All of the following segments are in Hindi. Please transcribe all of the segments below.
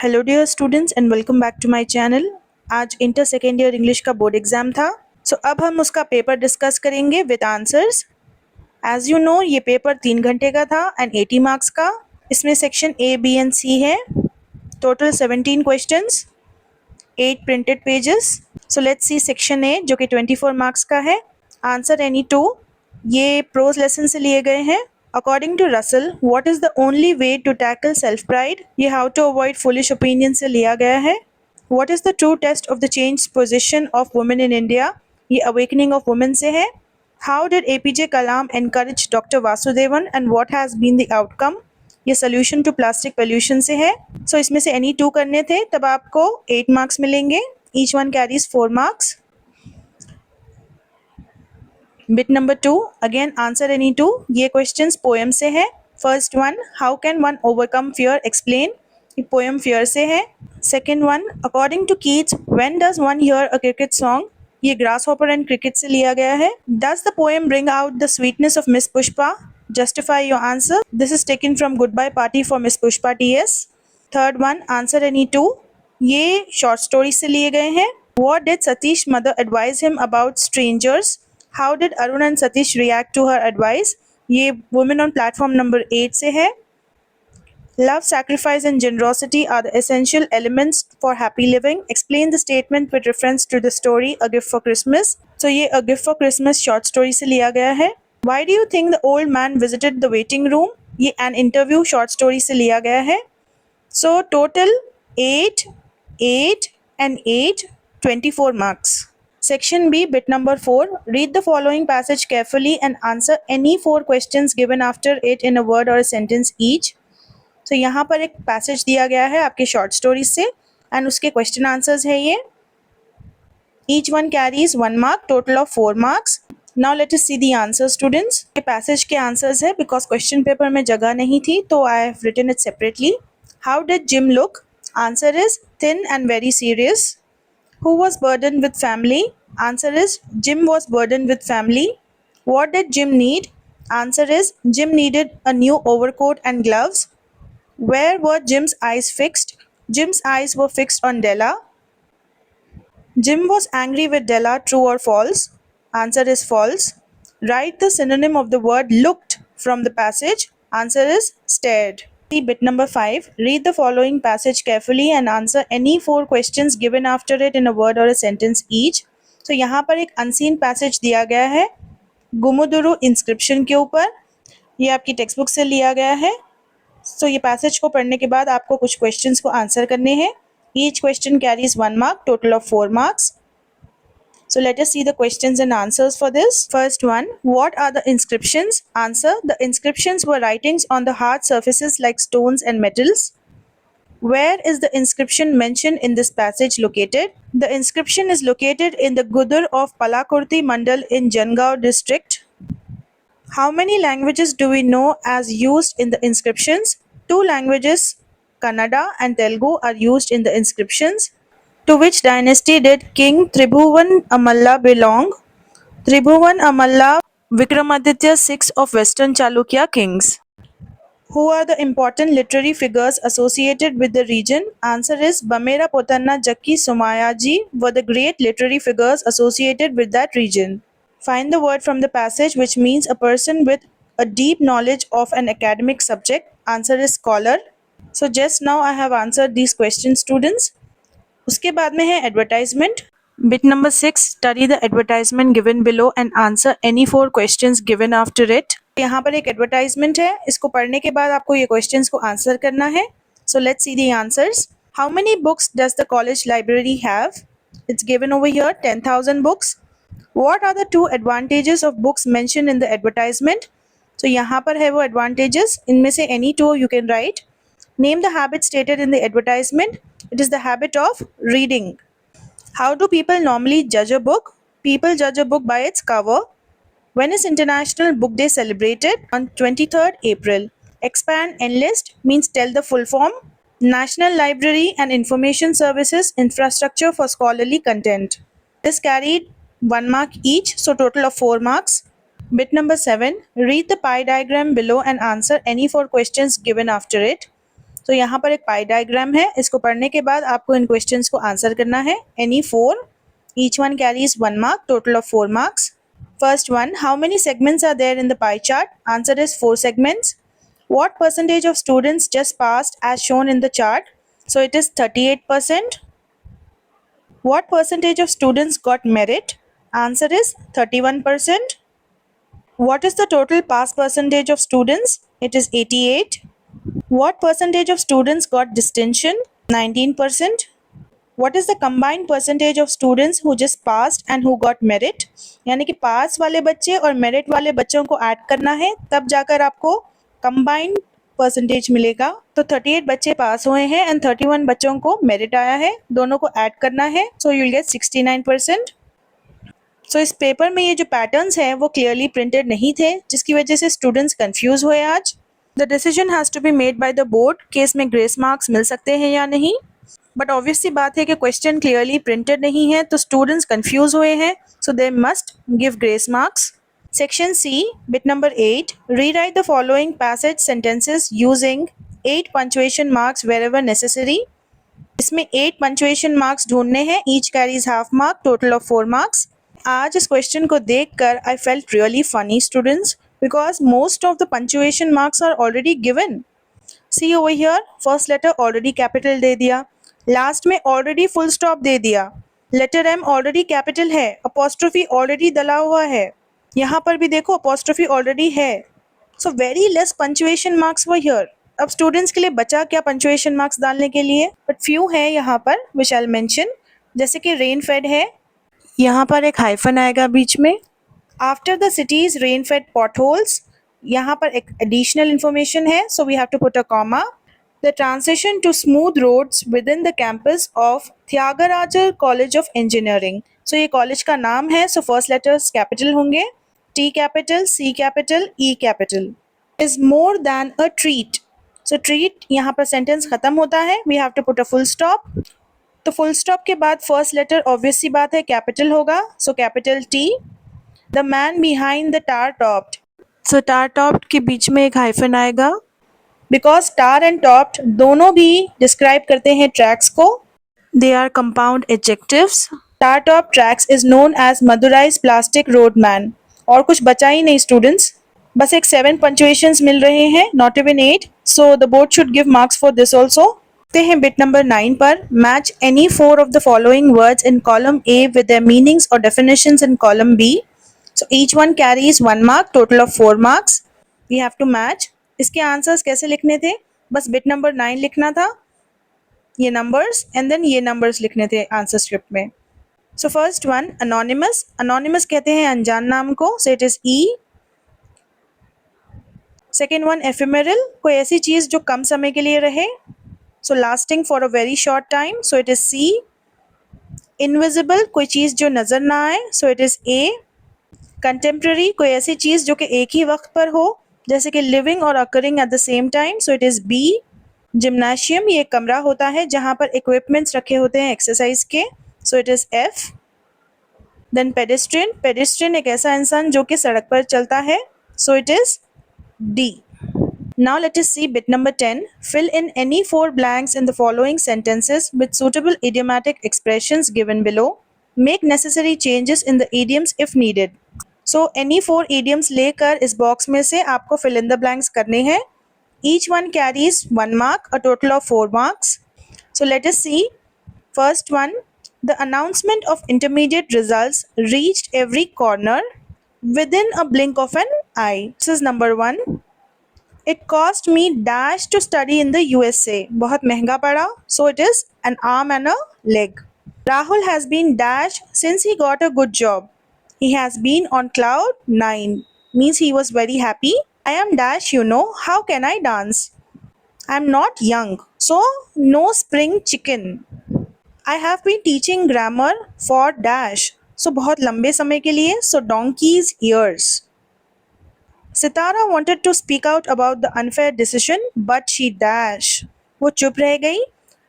Hello dear students and welcome back to my channel. आज इंटर सेकेंड ईयर इंग्लिश का बोर्ड एग्जाम था। अब हम उसका पेपर डिस्कस करेंगे with answers. As you know ये पेपर 3 घंटे का था एंड 80 मार्क्स का। इसमें section A B and C है। Total 17 questions, 8 printed pages. Let's see section A जो कि 24 मार्क्स का है। Answer any two. ये प्रोज लेसन से लिए गए हैं। According to Russell, what is the only way to tackle self pride? ये how to avoid foolish opinion से लिया गया है। What is the true test of the change position of women in India? ये अवेकनिंग ऑफ वुमेन से है। How did APJ Kalam encourage doctor Vasudevan and what has been the outcome? ये सोल्यूशन टू प्लास्टिक पोल्यूशन से है। इसमें से एनी टू करने थे, तब आपको 8 मार्क्स मिलेंगे। Each one carries 4 marks. Bit number 2, again answer any two. ये क्वेश्चंस पोएम से है। First one, how can one overcome fear, explain. ये पोएम फियर से है। Second one, according to Keats, when does one hear a cricket song? ये ग्रास हॉपर एंड क्रिकेट से लिया गया है। Does the poem bring out the sweetness of Miss Pushpa? Justify your answer. This is taken from goodbye party for Miss Pushpa TS. Third one, answer any two. ये शॉर्ट स्टोरी से लिए गए हैं। What did Satish mother advise him about strangers? How did Arun and Satish react to her advice? ये women on platform number 8 से है। Love, sacrifice and generosity are the essential elements for happy living. Explain the statement with reference to the story A Gift for Christmas. ये A Gift for Christmas short story से लिया गया है। Why do you think the old man visited the waiting room? ये an interview short story से लिया गया है। Total 8, 8 and 8, 24 marks. Section B, bit number 4. Read the following passage carefully and answer any 4 questions given after it in a word or a sentence each. यहाँ पर एक पैसेज दिया गया है आपके शॉर्ट स्टोरीज से एंड उसके क्वेश्चन आंसर्स है ये। Each one carries 1 mark, total of 4 marks. Now let us see the answers, students. ये पैसेज के आंसर्स है बिकॉज क्वेश्चन पेपर में जगह नहीं थी तो I have written it separately. How did Jim look? Answer is thin and very serious. Who was burdened with family? Answer is Jim was burdened with family. What did Jim need? Answer is Jim needed a new overcoat and gloves. Where were Jim's eyes fixed? Jim's eyes were fixed on Della. Jim was angry with Della, true or false? Answer is false. Write the synonym of the word looked from the passage. Answer is stared. Bit number 5. Read the following passage carefully and answer any 4 questions given after it in a word or a sentence each. यहाँ पर एक अनसीन पैसेज दिया गया है गुमुदुरु इंस्क्रिप्शन के ऊपर। ये आपकी टेक्स्ट बुक से लिया गया है। ये पैसेज को पढ़ने के बाद आपको कुछ क्वेश्चंस को आंसर करने हैं। Each question carries 1 mark, total of 4 marks. Let us see the questions and answers for this. First one, what are the inscriptions? Answer, the inscriptions were writings on the hard surfaces like stones and metals. Where is the inscription mentioned in this passage located? The inscription is located in the Gudur of Palakurti Mandal in Jangaon district. How many languages do we know as used in the inscriptions? 2 languages, Kannada and Telugu, are used in the inscriptions. To which dynasty did King Tribhuvan Amalla belong? Tribhuvan Amalla, Vikramaditya VI of Western Chalukya kings. Who are the important literary figures associated with the region? Answer is Bamera Potanna Jakki Somayaji were the great literary figures associated with that region. Find the word from the passage which means a person with a deep knowledge of an academic subject. Answer is scholar. Just now I have answered these questions, students. उसके बाद में है advertisement. Bit number 6, study the advertisement given below and answer any 4 questions given after it. यहाँ पर एक एडवर्टाइजमेंट है, इसको पढ़ने के बाद आपको ये क्वेश्चंस को आंसर करना है। Let's see the answers. How many books does the college library have? It's given over here 10,000 books. What are the 2 advantages of books mentioned in the advertisement? यहाँ पर है वो एडवांटेजेस, इनमें से any 2 you can write. Name the habit stated in the advertisement. It is the habit of reading. How do people normally judge a book? People judge a book by its cover. When is International Book Day celebrated? On 23rd April. Expand, enlist means tell the full form. National Library and Information Services infrastructure for scholarly content. This carried 1 mark each, so total of 4 marks. Bit number 7. Read the pie diagram below and answer any 4 questions given after it. तो यहाँ पर एक पाई डायग्राम है, इसको पढ़ने के बाद आपको इन क्वेश्चंस को आंसर करना है। Any 4, each one carries 1 mark, total of 4 marks. First one, how many segments are there in the pie chart? Answer is 4 segments. What percentage of students just passed as shown in the chart? So it is 38%. What percentage of students got merit? Answer is 31%. What is the total pass percentage of students? It is 88. What percentage of students got distinction? 19%. What is the combined percentage of students who just passed and who got merit? यानी कि पास वाले बच्चे और मेरिट वाले बच्चों को ऐड करना है, तब जाकर आपको कंबाइंड परसेंटेज मिलेगा। तो 38 बच्चे पास हुए हैं एंड 31 बच्चों को मेरिट आया है, दोनों को ऐड करना है, सो यू विल गेट 69%। सो इस पेपर में ये जो पैटर्न्स हैं वो क्लियरली प्रिंटेड नहीं थे, जिसकी वजह से स्टूडेंट्स कंफ्यूज हुए आज। The decision has to be made by the board कि इसमें ग्रेस मार्क्स मिल सकते हैं या नहीं, बट ऑब्वियस सी बात है कि क्वेश्चन क्लियरली प्रिंटेड नहीं है, तो स्टूडेंट्स कंफ्यूज हुए हैं, so they must give grace marks. Section C, bit number 8, rewrite the following passage sentences using 8 punctuation marks wherever necessary. इसमें 8 पंक्चुएशन मार्क्स ढूंढने हैं, each carries half mark, total of 4 marks. आज इस क्वेश्चन को देखकर I felt really funny students, because most of the punctuation marks are already given. See over here, first letter already capital दे दिया, लास्ट में ऑलरेडी फुल स्टॉप दे दिया, लेटर एम ऑलरेडी कैपिटल है, अपोस्ट्रोफी ऑलरेडी डला हुआ है, यहाँ पर भी देखो अपोस्ट्रोफी ऑलरेडी है। So very less punctuation marks were here. अब स्टूडेंट्स के लिए बचा क्या पंक्चुएशन मार्क्स डालने के लिए, बट फ्यू है यहाँ पर विच आई विल मेंशन, जैसे कि रेन फेड है, यहाँ पर एक हाइफन आएगा बीच में। After the cities rain fed pot holes, यहाँ पर एक एडिशनल इंफॉर्मेशन है, so we have to put a comma. The transition to smooth roads within the campus of Tyagaraja College of Engineering. So ये कॉलेज का नाम है, so first letters capital होंगे, T capital, C capital, E capital. Is more than a treat. So treat यहाँ पर sentence खत्म होता है, we have to put a full stop. तो full stop के बाद first letter obvious सी बात है capital होगा, so capital T. The man behind the tar topped. So tar topped के बीच में एक hyphen आएगा, बिकॉज टार एंड टॉप्ड दोनों भी डिस्क्राइब करते हैं ट्रैक्स को, they are compound adjectives. Tar top tracks is known as Madurai's plastic road man. और कुछ बचा ही नहीं स्टूडेंट्स, बस एक 7 पंक्चुएशंस मिल रहे हैं, not even 8, so the board should give marks for this also. देखते हैं बिट नंबर 9 पर, match any 4 of the following words in column A with their meanings और definitions in column B. So each one carries 1 mark, total of 4 marks. We have to match. इसके आंसर्स कैसे लिखने थे, बस बिट नंबर 9 लिखना था, ये नंबर्स एंड देन ये नंबर्स लिखने थे आंसर स्क्रिप्ट में। So first one anonymous, anonymous कहते हैं अनजान नाम को, so it is E. Second one ephemeral, कोई ऐसी चीज़ जो कम समय के लिए रहे, so lasting for a very short time, so it is C. Invisible, कोई चीज़ जो नज़र ना आए, so it is A. Contemporary, कोई ऐसी चीज़ जो कि एक ही वक्त पर हो, जैसे कि लिविंग और occurring at the same time, so it is B. Gymnasium, ये कमरा होता है जहाँ पर इक्विपमेंट्स रखे होते हैं एक्सरसाइज के, so it is F. Then pedestrian, pedestrian एक ऐसा इंसान जो कि सड़क पर चलता है, so it is D. Now let us see bit number 10. Fill in any 4 blanks in the following sentences with suitable idiomatic expressions given below. Make necessary changes in the idioms if needed. So any 4 idioms लेकर इस बॉक्स में से आपको fill in the blanks करने हैं. Each one carries 1 mark, a total of 4 marks. So let us see. First one, the announcement of intermediate results reached every corner within a blink of an eye. This is number 1. It cost me dash to study in the USA. बहुत महंगा पड़ा, so it is an arm and a leg. Rahul has been dash since he got a good job. He has been on cloud 9. Means he was very happy. I am dash, you know. How can I dance? I am not young, so no spring chicken. I have been teaching grammar for dash. So बहुत लंबे समय के लिए, so donkey's ears. Sitara wanted to speak out about the unfair decision, but she dash. वो चुप रह गई.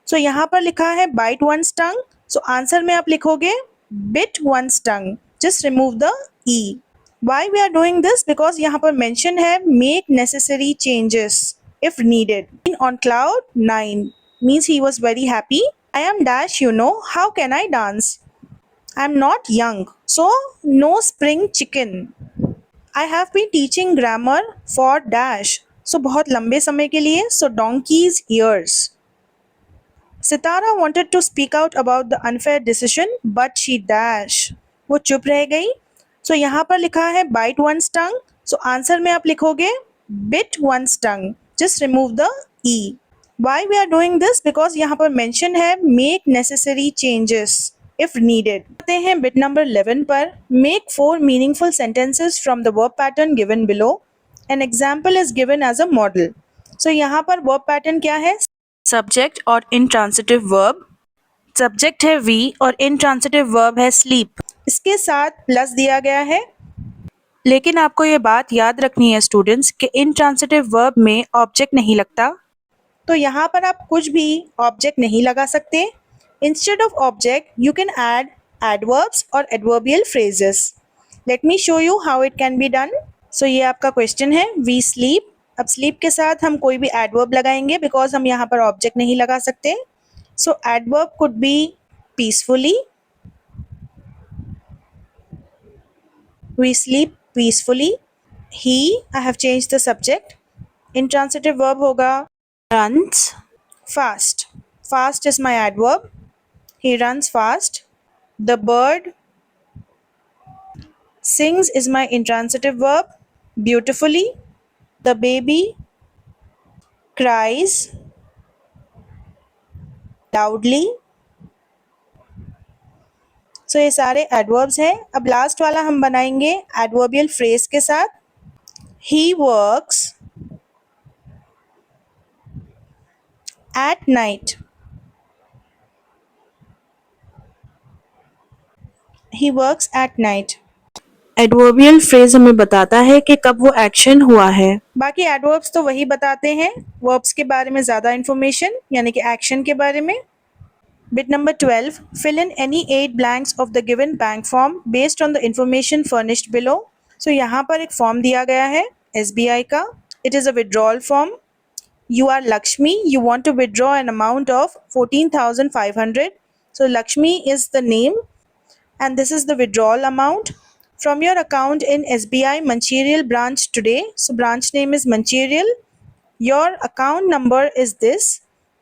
So यहाँ पर लिखा है bite one's tongue. So answer में आप लिखोगे bit one's tongue. Just remove the e. Why we are doing this? Because यहाँ पर mention है make necessary changes if needed. 14 on cloud 9 means he was very happy. I am dash, you know, how can I dance? I am not young, so no spring chicken. I have been teaching grammar for dash, so बहुत लंबे समय के लिए, so donkey's ears. Sitara wanted to speak out about the unfair decision but she dash. वो चुप रह गई. So यहाँ पर लिखा है bite one's tongue. So answer में आप लिखोगे bit one's tongue. Just remove the e. Why we are doing this? Because यहाँ पर mention है make necessary changes if needed. आते हैं bit number 11 पर. Make 4 meaningful sentences from the verb pattern given below. An example is given as a model. So यहाँ पर verb pattern क्या है? सब्जेक्ट और इंट्रांसिटिव वर्ब. सब्जेक्ट है वी और इंट्रांसिटिव वर्ब है स्लीप. इसके साथ प्लस दिया गया है. लेकिन आपको ये बात याद रखनी है स्टूडेंट्स कि इंट्रांसिटिव वर्ब में ऑब्जेक्ट नहीं लगता, तो यहाँ पर आप कुछ भी ऑब्जेक्ट नहीं लगा सकते. Instead of object you can add adverbs और adverbial phrases. Let me show you how it can be done. So ये आपका क्वेश्चन है वी स्लीप. अब स्लीप के साथ हम कोई भी एडवर्ब लगाएंगे बिकॉज हम यहाँ पर ऑब्जेक्ट नहीं लगा सकते. So adverb could be peacefully. We sleep peacefully. He, I have change the subject. Intransitive verb होगा runs. Fast, fast is my adverb. He runs fast. The bird sings is my intransitive verb. Beautifully. The baby cries loudly. So ये सारे adverbs हैं. अब लास्ट वाला हम बनाएंगे adverbial phrase के साथ. He works at night. He works at night. Adverbial phrase हमें बताता है कि कब वो एक्शन हुआ है. बाकी एडवर्ब्स तो वही बताते हैं. वर्ब्स के बारे में ज़्यादा इन्फॉर्मेशन यानी कि एक्शन के बारे में. Bit number 12. Fill in any 8 blanks of the given bank form based on the information furnished below. So यहाँ पर एक फॉर्म दिया गया है SBI का. It is a withdrawal form. You are Lakshmi. You want to withdraw an amount of 14,500. So Lakshmi is the name and this is the withdrawal amount from your account in SBI Mancherial branch today. So branch name is Mancherial. Your account number is this.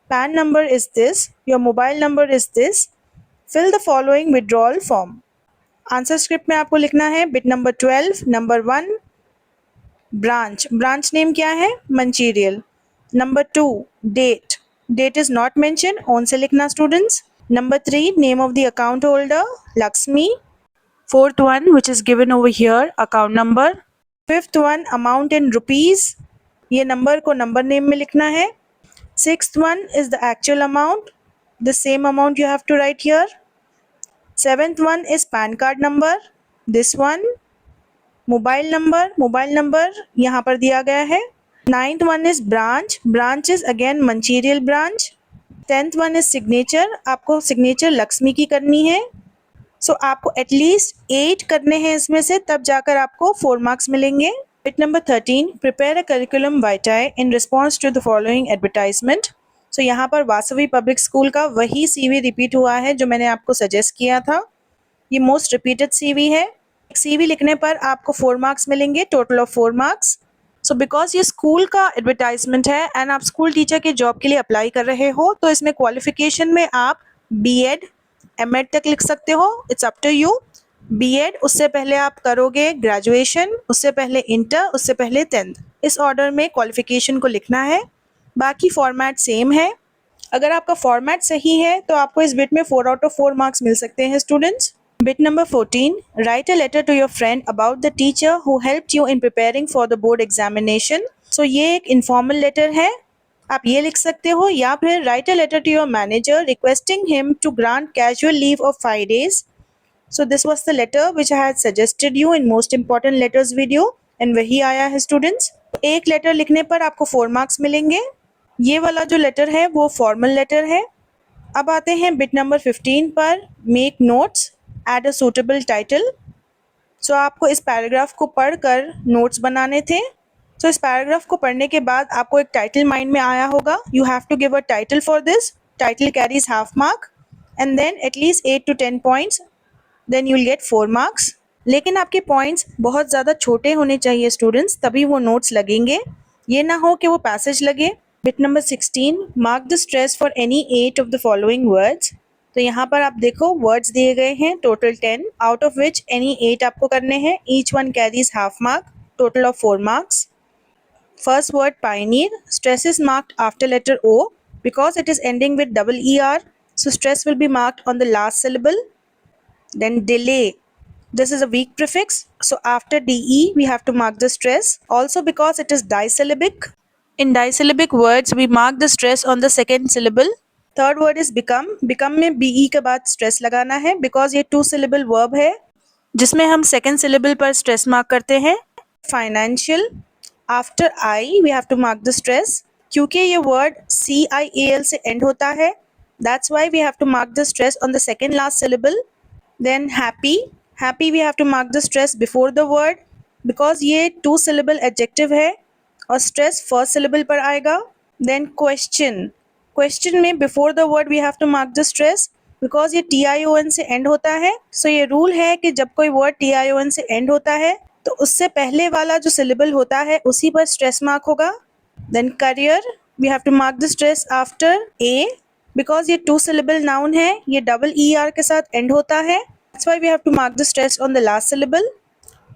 PAN number is this. Your mobile number is this. Fill the following withdrawal form. Answer script में आपको लिखना है bit number 12. Number 1 branch. Branch name क्या है? Mancherial. Number 2 date. Date is not mentioned. On से लिखना students. Number 3 name of the account holder Lakshmi. Fourth one which is given over here account number. Fifth one amount in rupees. ये number को number name में लिखना है. Sixth one is the actual amount. The same amount you have to write here. Seventh one is PAN card number. This one. Mobile number. Mobile number यहाँ पर दिया गया है. Ninth one is branch. Branch is again Mancherial branch. 10th one is signature. आपको signature लक्ष्मी की करनी है. सो आपको एटलीस्ट 8 करने हैं इसमें से, तब जाकर आपको 4 मार्क्स मिलेंगे. Bit number 13. Prepare a curriculum vitae in response to the following advertisement. So यहाँ पर वासवी पब्लिक स्कूल का वही CV रिपीट हुआ है जो मैंने आपको सजेस्ट किया था. ये मोस्ट रिपीटेड CV है. CV लिखने पर आपको 4 मार्क्स मिलेंगे, total of 4 marks. So because ये स्कूल का एडवर्टाइजमेंट है एंड आप स्कूल टीचर के जॉब के लिए अप्लाई कर रहे हो, तो इसमें क्वालिफिकेशन में आप B.Ed M.Ed तक लिख सकते हो. It's up to you. B.Ed उससे पहले आप करोगे ग्रेजुएशन, उससे पहले इंटर, उससे पहले 10th. इस ऑर्डर में क्वालिफिकेशन को लिखना है. बाकी फॉर्मेट सेम है. अगर आपका फॉर्मेट सही है तो आपको इस बिट में 4 आउट ऑफ 4 मार्क्स मिल सकते हैं students. Bit number 14. Write a letter to your friend about the teacher who helped you in preparing for the board examination. So ये एक इनफॉर्मल लेटर है, आप ये लिख सकते हो, या फिर write a letter to your manager requesting him to grant casual leave of 5 days. So this was the letter which I had suggested you in most important letters video and वही आया है स्टूडेंट्स. एक लेटर लिखने पर आपको 4 मार्क्स मिलेंगे. ये वाला जो लेटर है वो फॉर्मल लेटर है. अब आते हैं बिट नंबर 15 पर. Make notes, add a suitable title. So आपको इस पैराग्राफ को पढ़कर नोट्स बनाने थे. सो इस पैराग्राफ को पढ़ने के बाद आपको एक टाइटल माइंड में आया होगा. You have to give a title for this. Title carries half mark and then at least 8 to 10 points. Then you will get 4 marks. लेकिन आपके पॉइंट्स बहुत ज़्यादा छोटे होने चाहिए स्टूडेंट्स, तभी वो नोट्स लगेंगे. ये ना हो कि वो पैसेज लगे. Bit number 16, mark the stress for any 8 of the following words. तो यहाँ पर आप देखो वर्ड्स दिए गए हैं total 10, out of which any 8 आपको करने हैं. Each one carries half mark, total of 4 marks. First word pioneer, stress is marked after letter O because it is ending with double ER, so stress will be marked on the last syllable. Then delay, this is a weak prefix, so after DE we have to mark the stress. Also because it is disyllabic, in disyllabic words we mark the stress on the second syllable. Third word is become, become में BE के बाद stress लगाना है because ये 2 syllable verb है जिसमें हम second syllable पर stress mark करते हैं. Financial, after I we have to mark the stress क्योंकि ये word CIAL से end होता है. That's why we have to mark the stress on the second last syllable. Then happy, happy we have to mark the stress before the word because ये 2 syllable adjective है और stress first syllable पर आएगा. Then question, question में before the word we have to mark the stress because ये TION से end होता है. So ये rule है कि जब कोई word TION से end होता है तो उससे पहले वाला जो सिलेबल होता है उसी पर स्ट्रेस मार्क होगा. Then career, we have to mark the stress after A because ये 2 syllable नाउन है, ये डबल ER के साथ एंड होता है. That's why we have to mark the stress on the last syllable.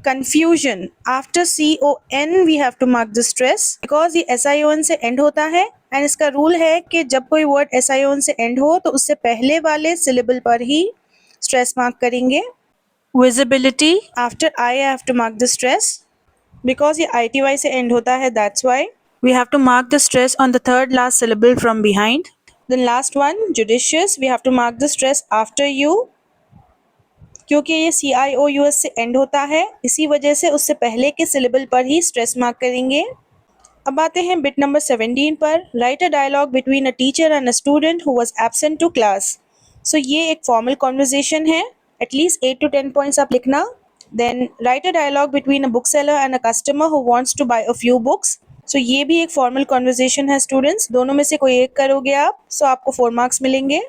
Confusion, after CON we have to mark the stress because ये SION से एंड होता है एंड इसका रूल है कि जब कोई वर्ड SION से एंड हो तो उससे पहले वाले सिलेबल पर ही स्ट्रेस मार्क करेंगे. Visibility, after I have to mark the stress because ये ITY से end होता है, that's why we have to mark the stress on the third last syllable from behind. Then last one, judicious, we have to mark the stress after you क्योंकि ये CIOUS से end होता है, इसी वजह से उससे पहले के syllable पर ही stress mark करेंगे. अब आते हैं bit number 17 पर. Write a dialogue between a teacher and a student who was absent to class. So ये एक formal conversation है. At least 8 to 10 points आप लिखना. Then write a dialogue between a bookseller and a customer who wants to buy a few books. So ये भी एक formal conversation है students. दोनों में से कोई एक करोगे आप, so आपको 4 marks मिलेंगे.